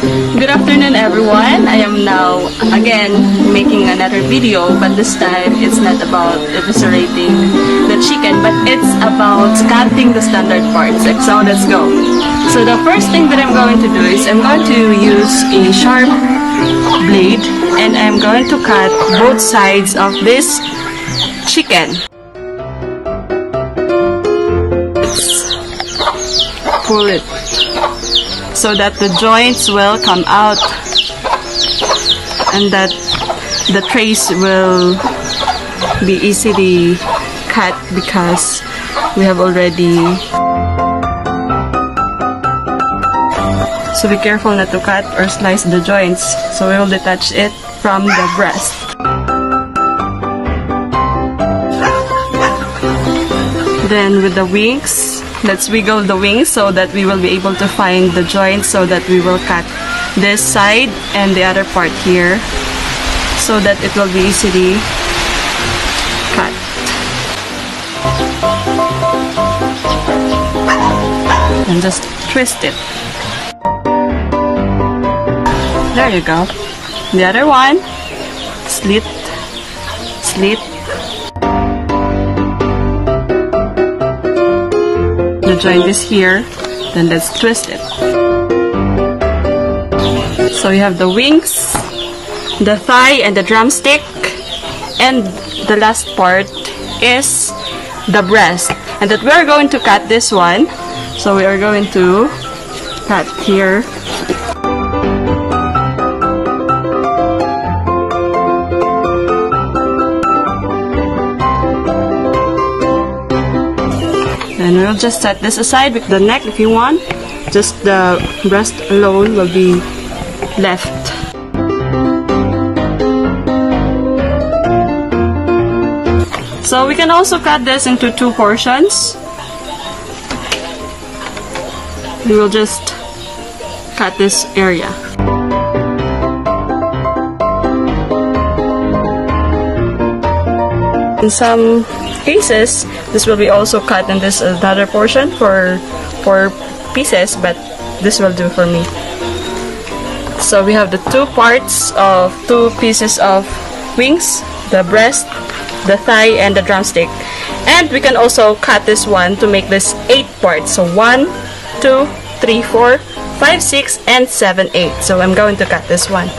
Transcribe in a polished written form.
Good afternoon everyone. I am now again making another video, but this time it's not about eviscerating the chicken, but it's about cutting the standard parts. So let's go. So the first thing that I'm going to do is I'm going to use a sharp blade and I'm going to cut both sides of this chicken. Pull it so that the joints will come out and that the trays will be easily cut because we have already. So be careful not to cut or slice the joints, so we will detach it from the breast. Then with the wings, let's wiggle the wings so that we will be able to find the joints, so that we will cut this side and the other part here so that it will be easily cut. And just twist it. There you go. The other one, slit, slit. The joint is here, then let's twist it. So you have the wings, the thigh and the drumstick, and the last part is the breast, and that we are going to cut this one. So we are going to cut here. And we'll just set this aside with the neck if you want. Just the breast alone will be left. So we can also cut this into two portions. We will just cut this area. In some cases, this will be also cut in this other portion for 4 pieces, but this will do for me. So we have the two parts of 2 pieces of wings, the breast, the thigh, and the drumstick. And we can also cut this one to make this 8 parts. So 1, 2, 3, 4, 5, 6, and 7, 8. So I'm going to cut this one.